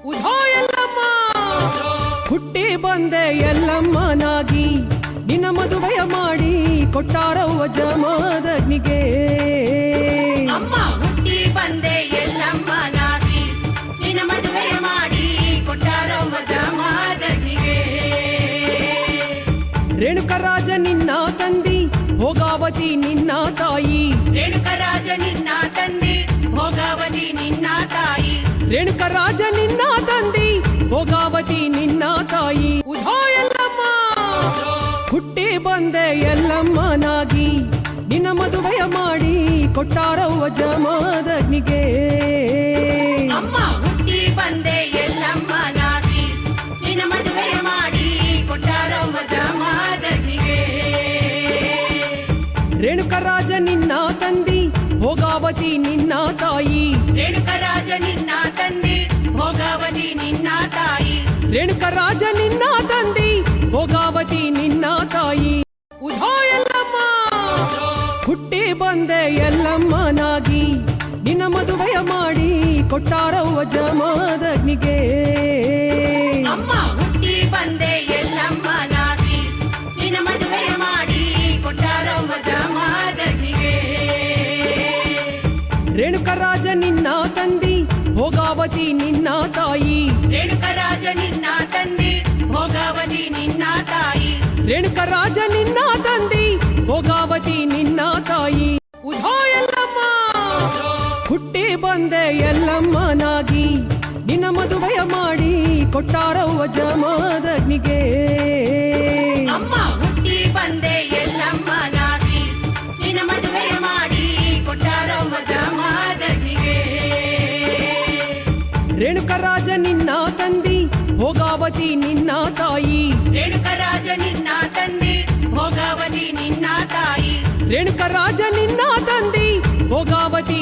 ಉಧೋ ಎಲ್ಲಮ್ಮ ಹುಟ್ಟಿ ಬಂದೆ ಎಲ್ಲಮ್ಮನಾಗಿ ನಿನ್ನ ಮದುವೆಯ ಮಾಡಿ ಕೊಟ್ಟಾರವ್ವ ಜಮದಗ್ನಿಗೆ. ಅಮ್ಮ ಹುಟ್ಟಿ ಬಂದೆ ಎಲ್ಲಮ್ಮನಾಗಿ ನಿನ್ನ ಮದುವೆಯ ಮಾಡಿ ಕೊಟ್ಟಾರವ್ವ ಜಮದಗ್ನಿಗೆ. ರೇಣುಕರಾಜ ನಿನ್ನ ತಂದಿ ಭೋಗಾವತಿ ನಿನ್ನ ತಾಯಿ. ರೇಣುಕರಾಜ ನಿನ್ನ ತಂದೆ ಭೋಗಾವತಿ ನಿನ್ನ ತಾಯಿ. ರೇಣುಕರಾಜ ನಿನ್ನ ತಂದಿ ಭೋಗಾವತಿ ನಿನ್ನ ತಾಯಿ. ಉಧೋ ಎಲ್ಲಮ್ಮ ಹುಟ್ಟಿ ಬಂದೆ ಎಲ್ಲಮ್ಮನಾಗಿ ನಿನ್ನ ಮದುವೆಯ ಮಾಡಿ ಕೊಟ್ಟಾರವ್ವ ಜಮದಗ್ನಿಗೆ. ಅಮ್ಮ ಹುಟ್ಟಿ ಬಂದೆ ಎಲ್ಲಮ್ಮನಾಗಿ ನಿನ್ನ ಮದುವೆಯ ಮಾಡಿ ಕೊಟ್ಟಾರವ್ವ ಜಮದಗ್ನಿಗೆ. ರೇಣುಕರಾಜ ನಿನ್ನ ತಂದಿ ಭೋಗಾವತಿ ನಿನ್ನ ತಾಯಿ. ರೇಣುಕರಾಜ ನಿನ್ನ ತಂದೆ ಭೋಗಾವತಿ ನಿನ್ನ ತಾಯಿ. ರೇಣುಕರಾಜ ನಿನ್ನ ತಂದಿ ಭೋಗಾವತಿ ನಿನ್ನ ತಾಯಿ. ಉಧೋ ಎಲ್ಲಮ್ಮ ಹುಟ್ಟಿ ಬಂದೆ ಎಲ್ಲಮ್ಮನಾಗಿ ನಿನ್ನ ಮದುವೆಯ ಮಾಡಿ ಕೊಟ್ಟಾರವ್ವ ಜಮದಗ್ನಿಗೆ. ಅಮ್ಮ ಹುಟ್ಟಿ ಬಂದೆ ಎಲ್ಲಮ್ಮನಾಗಿ ನಿನ್ನ ಮದುವೆಯ ಮಾಡಿ ಕೊಟ್ಟಾರವ್ವ ಜಮದಗ್ನಿಗೆ. ರೇಣುಕರಾಜ ನಿನ್ನ ತಂದಿ ಭೋಗಾವತಿ ನಿನ್ನ ತಾಯಿ. ರೇಣುಕರಾಜ ನಿನ್ನ ತಂದೆ ಭೋಗಾವತಿ ನಿನ್ನ ತಾಯಿ. ರೇಣುಕರಾಜ ನಿನ್ನ ತಂದಿ ಭೋಗಾವತಿ ನಿನ್ನ ತಾಯಿ. ಉಧೋ ಎಲ್ಲಮ್ಮ ಹುಟ್ಟಿ ಬಂದೆ ಎಲ್ಲಮ್ಮನಾಗಿ ನಿನ್ನ ಮದುವೆಯ ಮಾಡಿ ಕೊಟ್ಟಾರವ್ವ ಜಮದಗ್ನಿಗೆ. ಅಮ್ಮ ಹುಟ್ಟಿ ಬಂದೆ ಎಲ್ಲಮ್ಮನಾಗಿ ನಿನ್ನ ಮದುವೆಯ ಮಾಡಿ ಕೊಟ್ಟಾರವ್ವ ಜಮದಗ್ನಿಗೆ. ರೇಣುಕರಾಜ ನಿನ್ನ ತಂದಿ ಭೋಗಾವತಿ ನಿನ್ನ ತಾಯಿ. ರೇಣುಕರಾಜ ನಿನ್ನ ತಂದೆ ಭೋಗಾವತಿ ನಿನ್ನ ತಾಯಿ. ರೇಣುಕರಾಜ ನಿನ್ನ ತಂದಿ ಭೋಗಾವತಿ